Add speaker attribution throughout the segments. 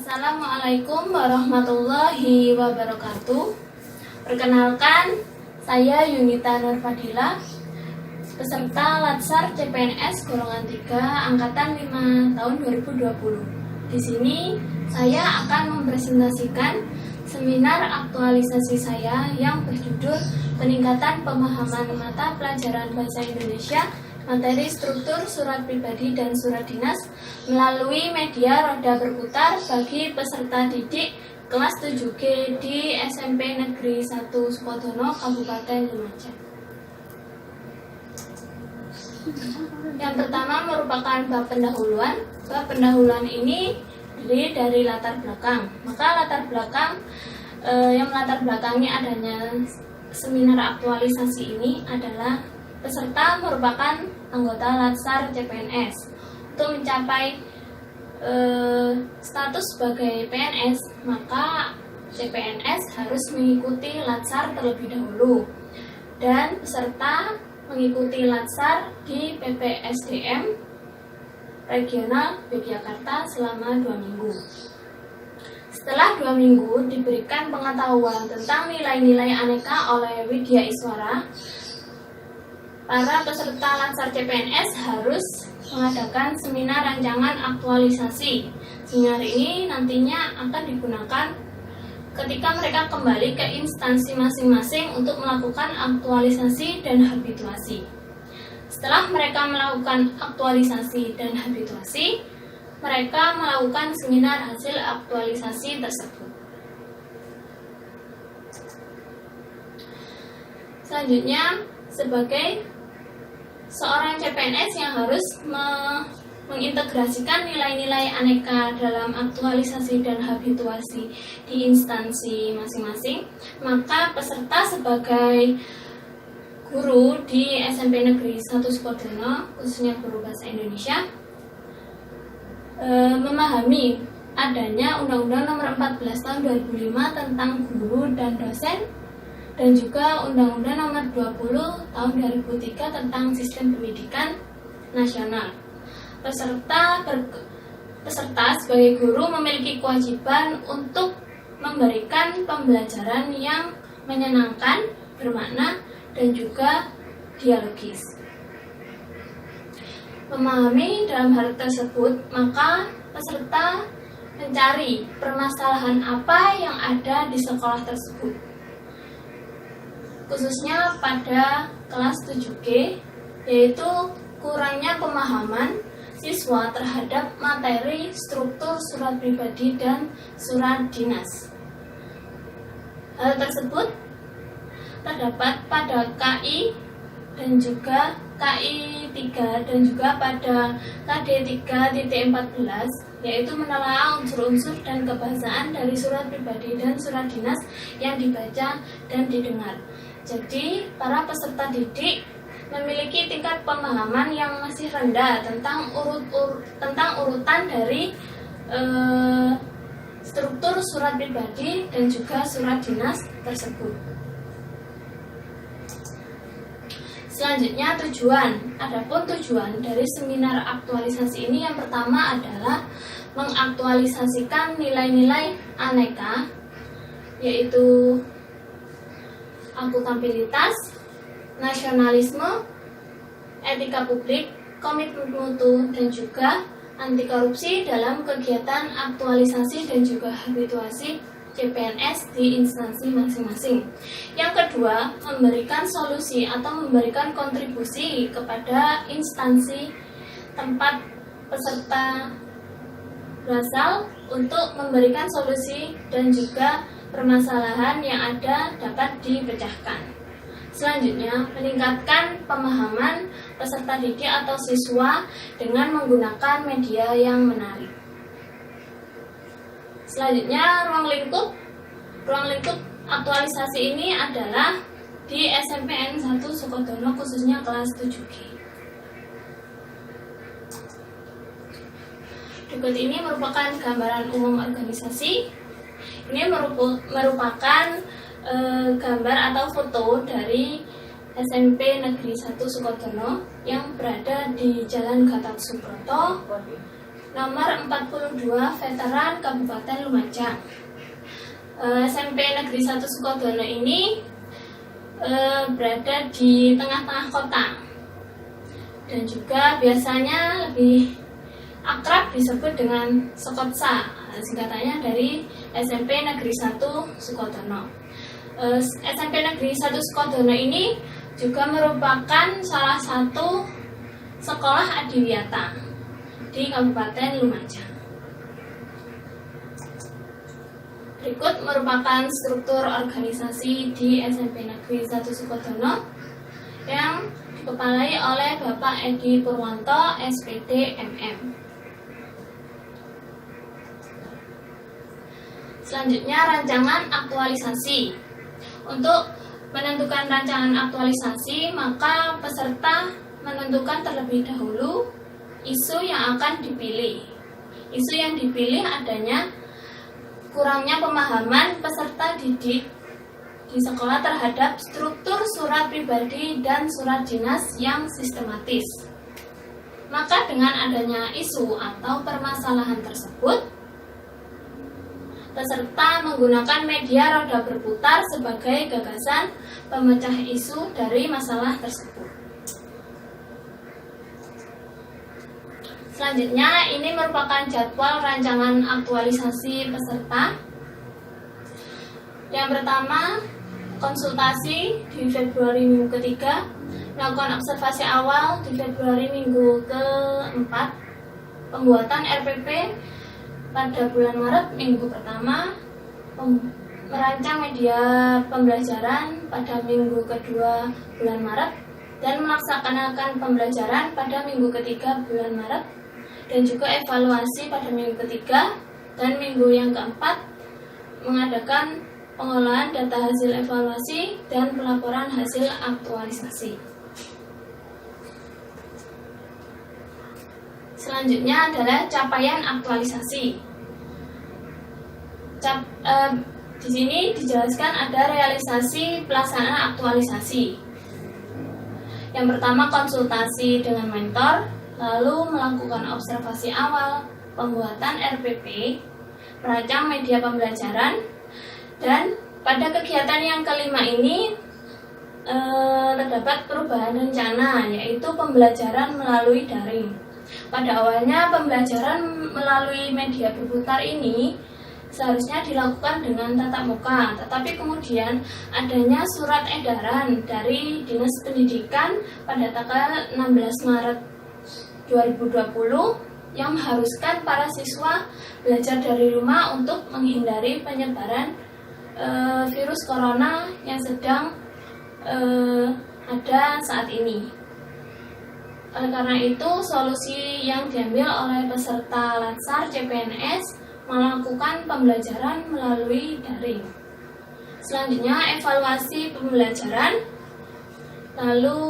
Speaker 1: Assalamualaikum warahmatullahi wabarakatuh. Perkenalkan, saya Yunita Nurfadila, peserta Latsar CPNS golongan 3 angkatan 5 tahun 2020. Di sini saya akan mempresentasikan seminar aktualisasi saya yang berjudul Peningkatan Pemahaman Mata Pelajaran Bahasa Indonesia Materi Struktur Surat Pribadi dan Surat Dinas melalui media roda berputar bagi peserta didik kelas 7G di SMP Negeri 1 Sukodono, Kabupaten Lumajang. Yang pertama merupakan bab pendahuluan. Bab pendahuluan ini terdiri dari latar belakang. Maka latar belakang yang melatar belakangi adanya seminar aktualisasi ini adalah peserta merupakan anggota Latsar CPNS. Untuk mencapai status sebagai PNS, maka CPNS harus mengikuti Latsar terlebih dahulu. Dan peserta mengikuti Latsar di PPSDM Regional Yogyakarta selama 2 minggu. Setelah 2 minggu diberikan pengetahuan tentang nilai-nilai aneka oleh Widya Iswara, para peserta Latsar CPNS harus mengadakan seminar rancangan aktualisasi. Seminar ini nantinya akan digunakan ketika mereka kembali ke instansi masing-masing untuk melakukan aktualisasi dan habituasi. Setelah mereka melakukan aktualisasi dan habituasi, mereka melakukan seminar hasil aktualisasi tersebut. Selanjutnya, sebagai seorang CPNS yang harus mengintegrasikan nilai-nilai aneka dalam aktualisasi dan habituasi di instansi masing-masing, maka peserta sebagai guru di SMP Negeri 1 Sukodono, khususnya guru bahasa Indonesia, memahami adanya Undang-Undang Nomor 14 Tahun 2005 tentang guru dan dosen, dan juga Undang-Undang Nomor 20 Tahun 2003 tentang Sistem Pendidikan Nasional. Peserta sebagai guru memiliki kewajiban untuk memberikan pembelajaran yang menyenangkan, bermakna, dan juga dialogis. Memahami dalam hal tersebut, maka peserta mencari permasalahan apa yang ada di sekolah tersebut, khususnya pada kelas 7G, yaitu kurangnya pemahaman siswa terhadap materi struktur surat pribadi dan surat dinas. Hal tersebut terdapat pada KI dan juga KI 3 dan juga pada KD 3.14, yaitu menelaah unsur-unsur dan kebahasaan dari surat pribadi dan surat dinas yang dibaca dan didengar. Jadi, para peserta didik memiliki tingkat pemahaman yang masih rendah tentang urutan dari struktur surat pribadi dan juga surat dinas tersebut. Selanjutnya tujuan. Adapun tujuan dari seminar aktualisasi ini yang pertama adalah mengaktualisasikan nilai-nilai aneka, yaitu akuntabilitas, nasionalisme, etika publik, komitmen mutu, dan juga anti korupsi dalam kegiatan aktualisasi dan juga habituasi CPNS di instansi masing-masing. Yang kedua, memberikan solusi atau memberikan kontribusi kepada instansi tempat peserta berasal untuk memberikan solusi dan juga permasalahan yang ada dapat dipecahkan. Selanjutnya, meningkatkan pemahaman peserta didik atau siswa dengan menggunakan media yang menarik. Selanjutnya, ruang lingkup aktualisasi ini adalah di SMPN 1 Sukodono, khususnya kelas 7G. Berikut ini merupakan gambaran umum organisasi. Ini merupakan gambar atau foto dari SMP Negeri 1 Sukodono yang berada di Jalan Gatot Subroto, nomor 42 Veteran Kabupaten Lumajang. SMP Negeri 1 Sukodono ini berada di tengah-tengah kota dan juga biasanya lebih akrab disebut dengan Sokotsa, singkatannya dari SMP Negeri 1 Sukodono. SMP Negeri 1 Sukodono ini juga merupakan salah satu sekolah adiwiyata di Kabupaten Lumajang. Berikut merupakan struktur organisasi di SMP Negeri 1 Sukodono yang dikepalai oleh Bapak Edi Purwanto, SPD MM. Selanjutnya, rancangan aktualisasi. Untuk menentukan rancangan aktualisasi, maka peserta menentukan terlebih dahulu isu yang akan dipilih. Isu yang dipilih adanya kurangnya pemahaman peserta didik di sekolah terhadap struktur surat pribadi dan surat dinas yang sistematis. Maka dengan adanya isu atau permasalahan tersebut, peserta menggunakan media roda berputar sebagai gagasan pemecah isu dari masalah tersebut. Selanjutnya, ini merupakan jadwal rancangan aktualisasi peserta. Yang pertama, konsultasi di Februari minggu ketiga, melakukan observasi awal di Februari minggu keempat, pembuatan RPP pada bulan Maret minggu pertama, merancang media pembelajaran pada minggu kedua bulan Maret, dan melaksanakan pembelajaran pada minggu ketiga bulan Maret, dan juga evaluasi pada minggu ketiga dan minggu yang keempat, mengadakan pengolahan data hasil evaluasi dan pelaporan hasil aktualisasi. Selanjutnya adalah capaian aktualisasi. Di sini dijelaskan ada realisasi pelaksanaan aktualisasi. Yang pertama, konsultasi dengan mentor, lalu melakukan observasi awal, pembuatan RPP, merancang media pembelajaran, dan pada kegiatan yang kelima ini terdapat perubahan rencana, yaitu pembelajaran melalui daring. Pada awalnya pembelajaran melalui media berputar ini seharusnya dilakukan dengan tatap muka, tetapi kemudian adanya surat edaran dari Dinas Pendidikan pada tanggal 16 Maret 2020 yang mengharuskan para siswa belajar dari rumah untuk menghindari penyebaran virus corona yang sedang ada saat ini. Oleh karena itu, solusi yang diambil oleh peserta Latsar CPNS melakukan pembelajaran melalui daring. Selanjutnya, evaluasi pembelajaran, lalu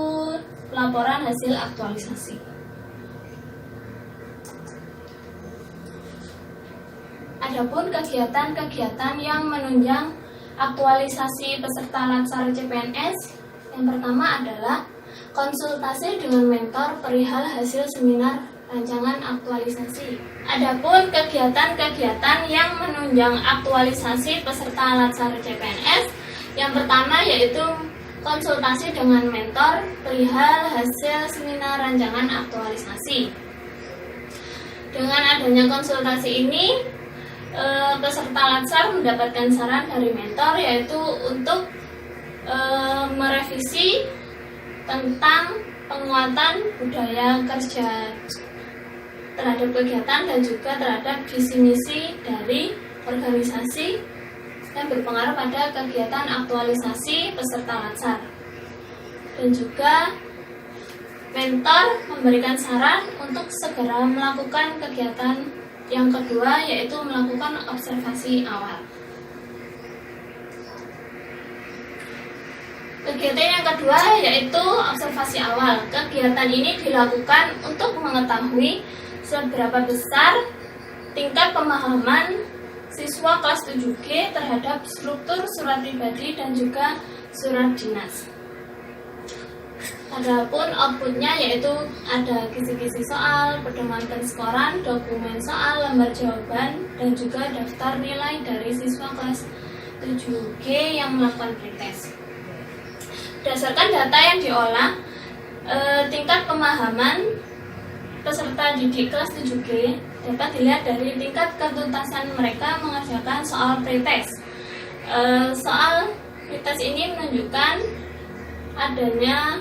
Speaker 1: laporan hasil aktualisasi. Adapun kegiatan-kegiatan yang menunjang aktualisasi peserta Latsar CPNS, yang pertama adalah konsultasi dengan mentor perihal hasil seminar rancangan aktualisasi. Adapun kegiatan-kegiatan yang menunjang aktualisasi peserta Latsar CPNS, yang pertama yaitu konsultasi dengan mentor perihal hasil seminar rancangan aktualisasi. Dengan adanya konsultasi ini, peserta Latsar mendapatkan saran dari mentor, yaitu untuk merevisi tentang penguatan budaya kerja terhadap kegiatan dan juga terhadap visi misi dari organisasi yang berpengaruh pada kegiatan aktualisasi peserta Latsar. Dan juga mentor memberikan saran untuk segera melakukan kegiatan yang kedua, yaitu melakukan observasi awal. Kegiatan yang kedua yaitu observasi awal. Kegiatan ini dilakukan untuk mengetahui seberapa besar tingkat pemahaman siswa kelas 7G terhadap struktur surat pribadi dan juga surat dinas. Adapun outputnya yaitu ada kisi-kisi soal, pedoman penskoran, dokumen soal, lembar jawaban, dan juga daftar nilai dari siswa kelas 7G yang melakukan pretest. Berdasarkan data yang diolah, tingkat pemahaman peserta didik kelas 7G dapat dilihat dari tingkat ketuntasan mereka mengerjakan soal pretest. Soal pretest ini menunjukkan adanya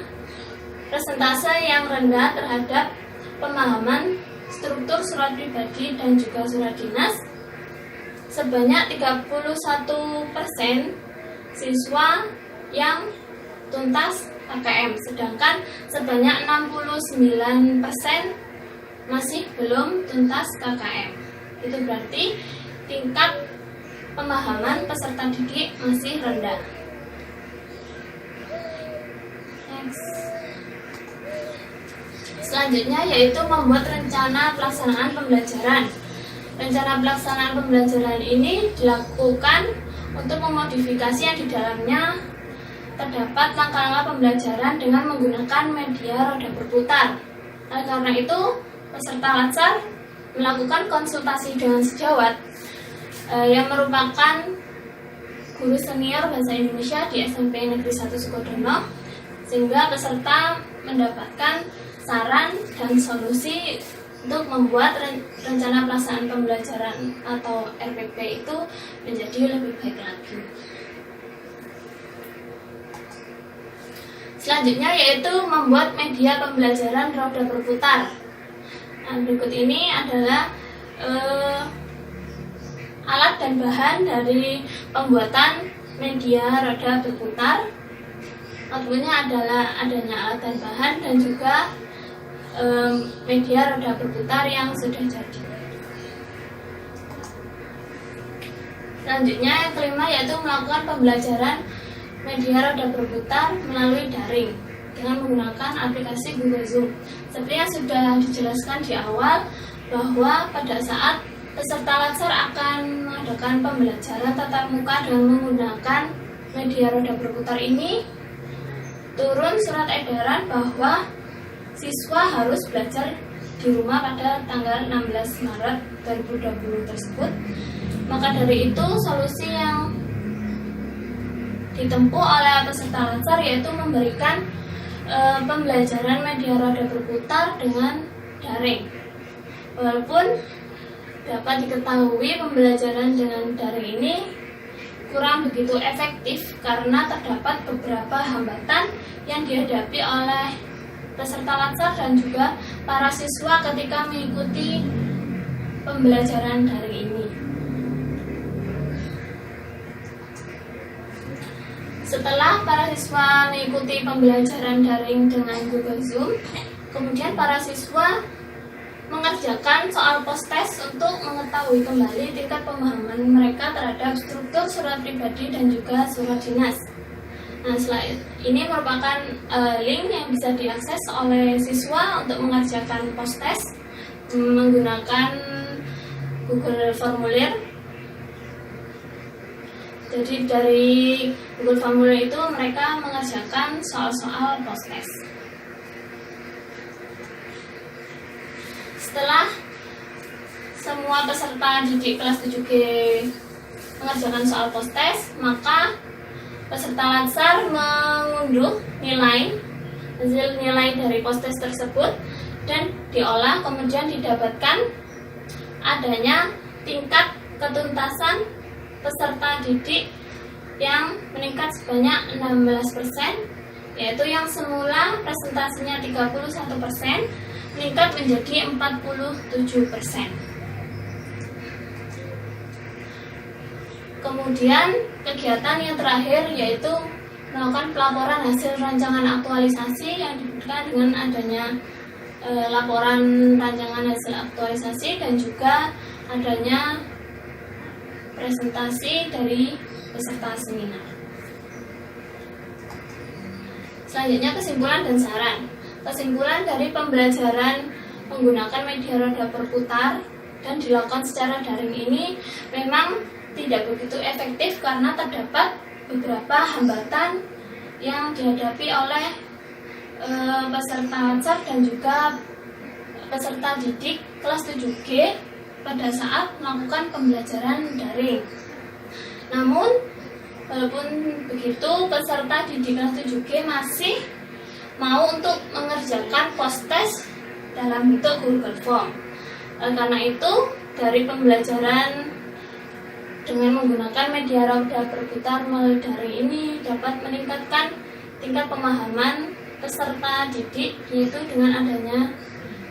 Speaker 1: persentase yang rendah terhadap pemahaman struktur surat pribadi dan juga surat dinas. Sebanyak 31% siswa yang tuntas KKM, sedangkan sebanyak 69% masih belum tuntas KKM. Itu berarti tingkat pemahaman peserta didik masih rendah. Selanjutnya yaitu membuat rencana pelaksanaan pembelajaran. Rencana pelaksanaan pembelajaran ini dilakukan untuk memodifikasi yang di dalamnya terdapat langkah-langkah pembelajaran dengan menggunakan media roda berputar. Karena itu, peserta Latsar melakukan konsultasi dengan sejawat yang merupakan guru senior bahasa Indonesia di SMP Negeri 1 Sukodono, sehingga peserta mendapatkan saran dan solusi untuk membuat rencana pelaksanaan pembelajaran atau RPP itu menjadi lebih baik lagi. Selanjutnya yaitu membuat media pembelajaran roda berputar. Nah, berikut ini adalah alat dan bahan dari pembuatan media roda berputar. Outputnya adalah adanya alat dan bahan dan juga media roda berputar yang sudah jadi. Selanjutnya yang kelima yaitu melakukan pembelajaran media roda berputar melalui daring dengan menggunakan aplikasi Google Zoom. Seperti yang sudah dijelaskan di awal bahwa pada saat peserta Latsar akan mengadakan pembelajaran tatap muka dengan menggunakan media roda berputar ini, turun surat edaran bahwa siswa harus belajar di rumah pada tanggal 16 Maret 2020 tersebut. Maka dari itu solusi yang ditempuh oleh peserta Latsar yaitu memberikan pembelajaran media roda berputar dengan daring. Walaupun dapat diketahui pembelajaran dengan daring ini kurang begitu efektif karena terdapat beberapa hambatan yang dihadapi oleh peserta Latsar dan juga para siswa ketika mengikuti pembelajaran daring ini. Setelah para siswa mengikuti pembelajaran daring dengan Google Zoom, kemudian para siswa mengerjakan soal post-test untuk mengetahui kembali tingkat pemahaman mereka terhadap struktur surat pribadi dan juga surat dinas. Nah, slide ini merupakan link yang bisa diakses oleh siswa untuk mengerjakan post-test menggunakan Google Formulir. Jadi dari Google Formulir itu mereka mengerjakan soal-soal post-test. Setelah semua peserta didik kelas 7G mengerjakan soal post-test, maka peserta Latsar mengunduh hasil nilai dari post-test tersebut dan diolah, kemudian didapatkan adanya tingkat ketuntasan peserta didik yang meningkat sebanyak 16%, yaitu yang semula presentasinya 31% meningkat menjadi 47%. Kemudian kegiatan yang terakhir yaitu melakukan pelaporan hasil rancangan aktualisasi yang diberikan dengan adanya laporan rancangan hasil aktualisasi dan juga adanya presentasi dari peserta seminar. Selanjutnya kesimpulan dan saran. Kesimpulan dari pembelajaran menggunakan media roda berputar dan dilakukan secara daring ini memang tidak begitu efektif karena terdapat beberapa hambatan yang dihadapi oleh peserta WhatsApp dan juga peserta didik kelas 7G pada saat melakukan pembelajaran daring. Namun, walaupun begitu, peserta didik kelas 7G masih mau untuk mengerjakan post-test dalam bentuk Google Form. Karena itu, dari pembelajaran dengan menggunakan media roda berputar melalui daring ini dapat meningkatkan tingkat pemahaman peserta didik, yaitu dengan adanya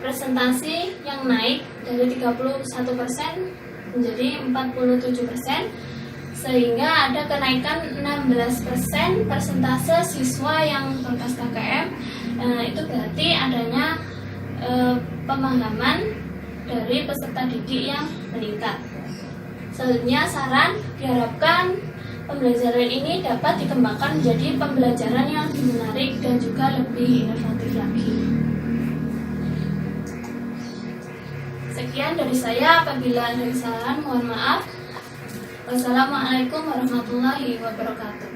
Speaker 1: presentasi yang naik dari 31% menjadi 47%, sehingga ada kenaikan 16% persentase siswa yang berkas KKM. Itu berarti adanya pemahaman dari peserta didik yang meningkat. Selanjutnya, saran diharapkan pembelajaran ini dapat dikembangkan menjadi pembelajaran yang lebih menarik dan juga lebih inovatif lagi. Sekian dari saya, apabila ada kesalahan mohon maaf. Wassalamualaikum warahmatullahi wabarakatuh.